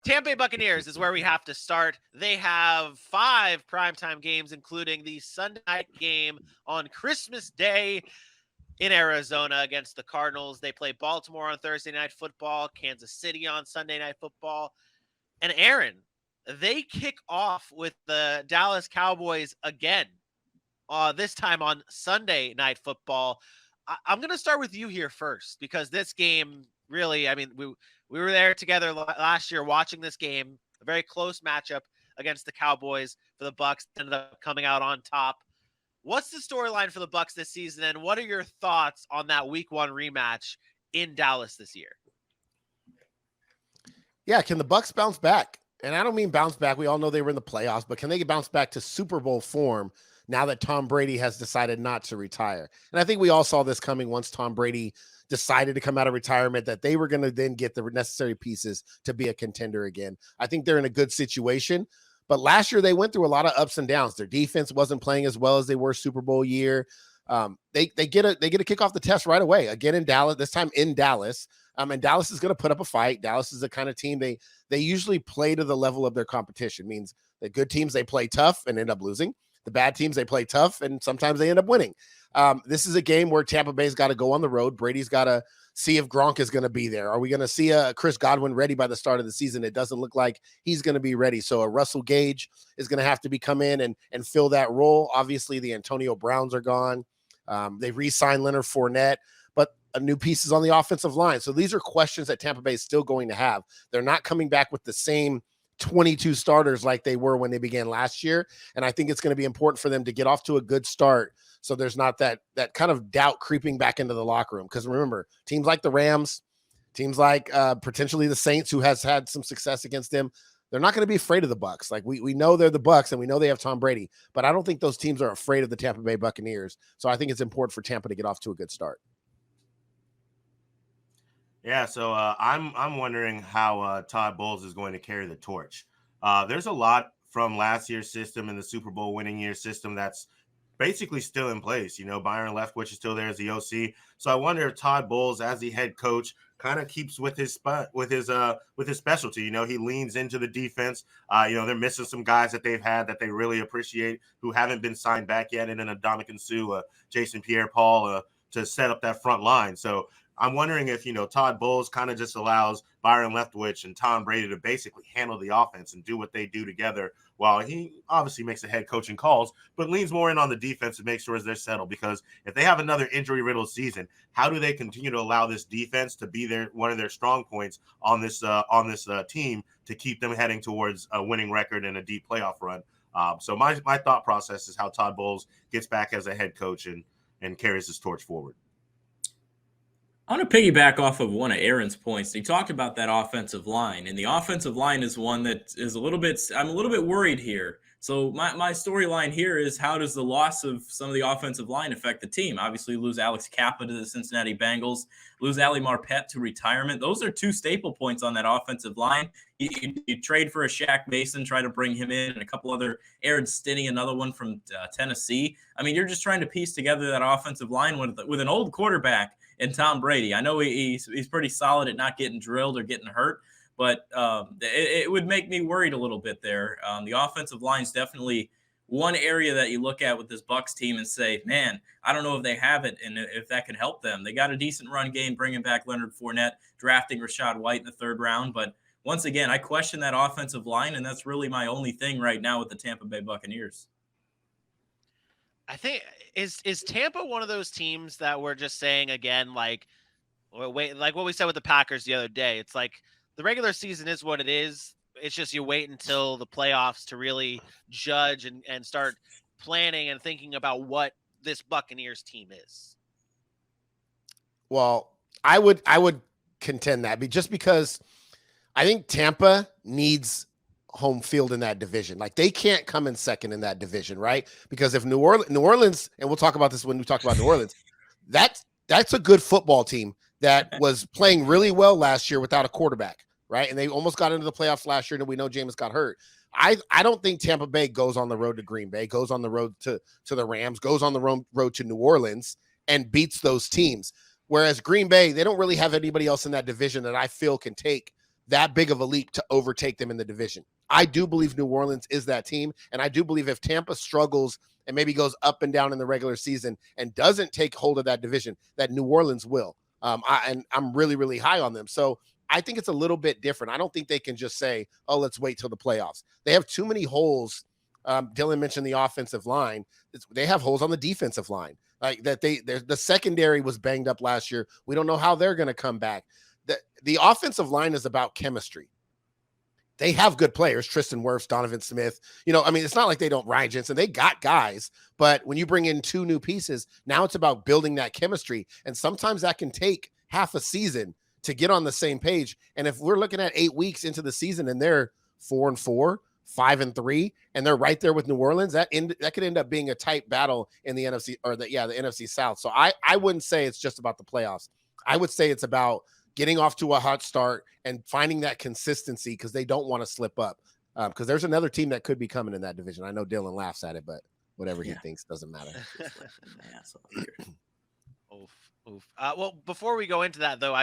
Tampa Bay Buccaneers is where we have to start. They have 5 primetime games, including the Sunday night game on Christmas Day in Arizona against the Cardinals. They play Baltimore on Thursday Night Football, Kansas City on Sunday Night Football. And Aaron, they kick off with the Dallas Cowboys again, this time on Sunday Night Football. I'm going to start with you here first because this game really, I mean, we were there together last year watching this game, a very close matchup against the Cowboys for the Bucs, ended up coming out on top. What's the storyline for the Bucs this season, and what are your thoughts on that Week 1 rematch in Dallas this year? Yeah, can the Bucs bounce back? And I don't mean bounce back. We all know they were in the playoffs, but can they bounce back to Super Bowl form now that Tom Brady has decided not to retire? And I think we all saw this coming once Tom Brady decided to come out of retirement, that they were going to then get the necessary pieces to be a contender again. I think they're in a good situation. But last year they went through a lot of ups and downs. Their defense wasn't playing as well as they were Super Bowl year. They get a kick off the test right away again in Dallas. This time in Dallas, and Dallas is going to put up a fight. Dallas is the kind of team they usually play to the level of their competition. Means the good teams they play tough and end up losing. The bad teams they play tough and sometimes they end up winning. This is a game where Tampa Bay's got to go on the road. Brady's got to see if Gronk is going to be there. Are we going to see a Chris Godwin ready by the start of the season? It doesn't look like he's going to be ready. So a Russell Gage is going to have to come in and fill that role. Obviously, the Antonio Browns are gone. They've re-signed Leonard Fournette, but a new pieces on the offensive line. So these are questions that Tampa Bay is still going to have. They're not coming back with the same 22 starters like they were when they began last year. And I think it's going to be important for them to get off to a good start so there's not that kind of doubt creeping back into the locker room. Because remember, teams like the Rams, teams like potentially the Saints, who has had some success against them, they're not going to be afraid of the Bucs. Like we know they're the Bucs and we know they have Tom Brady, but I don't think those teams are afraid of the Tampa Bay Buccaneers. So I think it's important for Tampa to get off to a good start. Yeah, so I'm wondering how Todd Bowles is going to carry the torch. There's a lot from last year's system and the Super Bowl winning year system that's basically still in place. You know, Byron Leftwich is still there as the OC. So I wonder if Todd Bowles, as the head coach, kind of keeps with his specialty. You know, he leans into the defense. They're missing some guys that they've had that they really appreciate who haven't been signed back yet, and then Ndamukong Suh, Jason Pierre-Paul to set up that front line. So I'm wondering if, Todd Bowles kind of just allows Byron Leftwich and Tom Brady to basically handle the offense and do what they do together, while he obviously makes the head coaching calls, but leans more in on the defense to make sure they're settled. Because if they have another injury-riddled season, how do they continue to allow this defense to be one of their strong points on this team to keep them heading towards a winning record and a deep playoff run? So my thought process is how Todd Bowles gets back as a head coach and carries his torch forward. I want to piggyback off of one of Aaron's points. He talked about that offensive line, and the offensive line is one that is I'm a little bit worried here. So my storyline here is, how does the loss of some of the offensive line affect the team? Obviously, lose Alex Kappa to the Cincinnati Bengals, lose Ali Marpet to retirement. Those are two staple points on that offensive line. You trade for a Shaq Mason, try to bring him in, and a couple other, Aaron Stinney, another one from Tennessee. I mean, you're just trying to piece together that offensive line with an old quarterback and Tom Brady. I know he's pretty solid at not getting drilled or getting hurt, but it would make me worried a little bit there. The offensive line is definitely one area that you look at with this Bucs team and say, man, I don't know if they have it and if that can help them. They got a decent run game, bringing back Leonard Fournette, drafting Rachaad White in the 3rd round. But once again, I question that offensive line, and that's really my only thing right now with the Tampa Bay Buccaneers. I think is Tampa one of those teams that we're just saying again, like what we said with the Packers the other day. It's like the regular season is what it is. It's just you wait until the playoffs to really judge and start planning and thinking about what this Buccaneers team is. Well, I would contend that just because I think Tampa needs home field in that division. Like, they can't come in second in that division, right? Because if New Orleans, and we'll talk about this when we talk about New Orleans, that's a good football team that was playing really well last year without a quarterback, right? And they almost got into the playoffs last year, and we know Jameis got hurt. I don't think Tampa Bay goes on the road to Green Bay, goes on the road to the Rams, goes on the road to New Orleans and beats those teams. Whereas Green Bay, they don't really have anybody else in that division that I feel can take that big of a leap to overtake them in the division. I do believe New Orleans is that team, and I do believe if Tampa struggles and maybe goes up and down in the regular season and doesn't take hold of that division, that New Orleans will. And I'm really, really high on them. So I think it's a little bit different. I don't think they can just say, oh, let's wait till the playoffs. They have too many holes. Dylan mentioned the offensive line. They have holes on the defensive line. Like that, the secondary was banged up last year. We don't know how they're going to come back. The offensive line is about chemistry. They have good players, Tristan Wirfs, Donovan Smith. It's not like they don't. Ryan Jensen, they got guys, but when you bring in 2 new pieces, now it's about building that chemistry. And sometimes that can take half a season to get on the same page. And if we're looking at 8 weeks into the season and they're 4-4, 5-3, and they're right there with New Orleans, that could end up being a tight battle in the NFC the NFC South. So I wouldn't say it's just about the playoffs. I would say it's about getting off to a hot start and finding that consistency because they don't want to slip up. Because there's another team that could be coming in that division. I know Dylan laughs at it, but whatever he thinks doesn't matter. Oof. Well, before we go into that, though,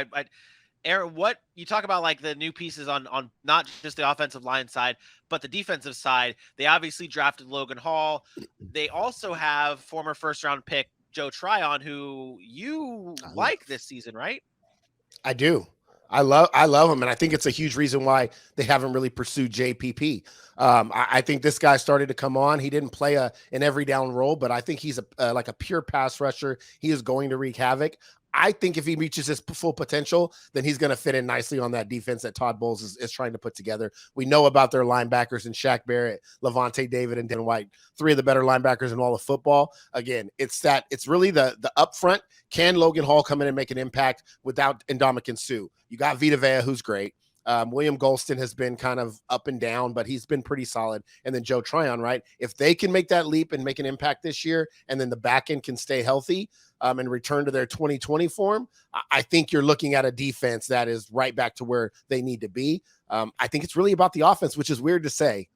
Aaron, what you talk about, like the new pieces on not just the offensive line side, but the defensive side. They obviously drafted Logan Hall. They also have former first-round pick Joe Tryon, who you like this season, right? I do. I love him, and I think it's a huge reason why they haven't really pursued JPP. I think this guy started to come on. He didn't play an every down role, but I think he's like a pure pass rusher. He is going to wreak havoc. I think if he reaches his full potential, then he's going to fit in nicely on that defense that Todd Bowles is trying to put together. We know about their linebackers in Shaq Barrett, Levante David, and Dan White, 3 of the better linebackers in all of football. Again, it's really the upfront. Can Logan Hall come in and make an impact without Ndamukong Suh? You got Vita Vea, who's great. William Golston has been kind of up and down, but he's been pretty solid. And then Joe Tryon, right? If they can make that leap and make an impact this year, and then the back end can stay healthy and return to their 2020 form, I think you're looking at a defense that is right back to where they need to be. I think it's really about the offense, which is weird to say.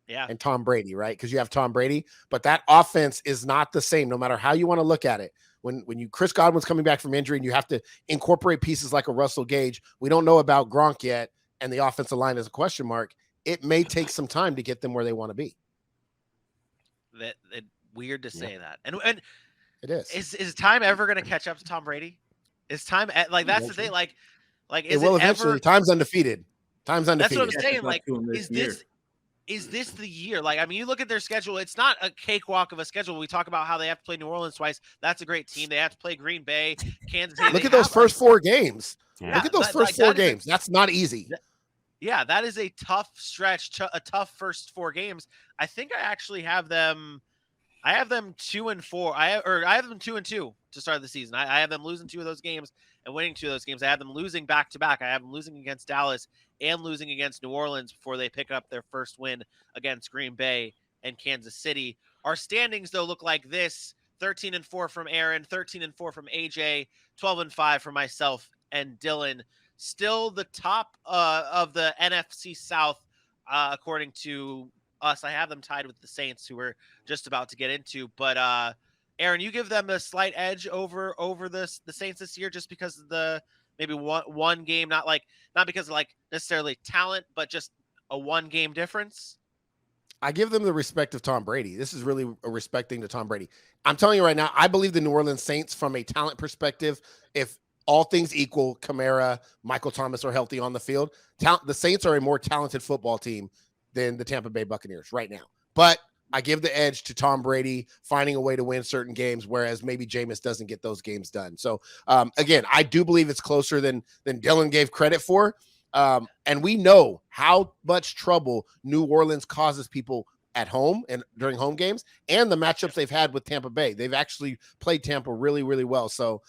Yeah. And Tom Brady, right? Because you have Tom Brady, but that offense is not the same, no matter how you want to look at it. When Chris Godwin's coming back from injury and you have to incorporate pieces like a Russell Gage, we don't know about Gronk yet, and the offensive line is a question mark. It may take some time to get them where they want to be. That weird to say that, and it is. Is time ever going to catch up to Tom Brady? Is time that's the thing? Like is it will it eventually? Ever, Time's undefeated. That's what I'm saying. Like, is this the year? Like, I mean, you look at their schedule, it's not a cakewalk of a schedule. We talk about how they have to play New Orleans twice. That's a great team. They have to play Green Bay, Kansas City. Look at those first 4 games. Yeah, look at those first 4 games. That's not easy. Yeah, that is a tough stretch, a tough first 4 games. I think I actually have them. I have them 2-4. I have them 2-2 to start the season. I have them losing 2 of those games and winning 2 of those games. I have them losing back to back. I have them losing against Dallas and losing against New Orleans before they pick up their first win against Green Bay and Kansas City. Our standings, though, look like this: 13-4 from Aaron, 13-4 from AJ, 12-5 from myself and Dylan. Still the top of the NFC South, according to us. I have them tied with the Saints, who we're just about to get into. But Aaron, you give them a slight edge over the Saints this year, just because of the maybe one game, not because of like necessarily talent, but just a 1 game difference. I give them the respect of Tom Brady. This is really a respecting to Tom Brady. I'm telling you right now, I believe the New Orleans Saints, from a talent perspective, if all things equal, Kamara, Michael Thomas are healthy on the field, the Saints are a more talented football team than the Tampa Bay Buccaneers right now. But I give the edge to Tom Brady finding a way to win certain games, whereas maybe Jameis doesn't get those games done. So, again, I do believe it's closer than Dylan gave credit for. And we know how much trouble New Orleans causes people at home and during home games, and the matchups they've had with Tampa Bay. They've actually played Tampa really, really well. So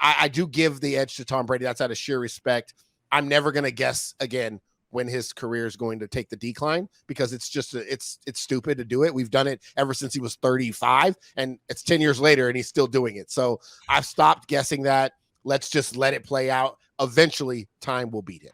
I do give the edge to Tom Brady. That's out of sheer respect. I'm never going to guess again when his career is going to take the decline, because it's just it's stupid to do it. We've done it ever since he was 35, and it's 10 years later and he's still doing it. So I've stopped guessing that. Let's just let it play out. Eventually time will beat him.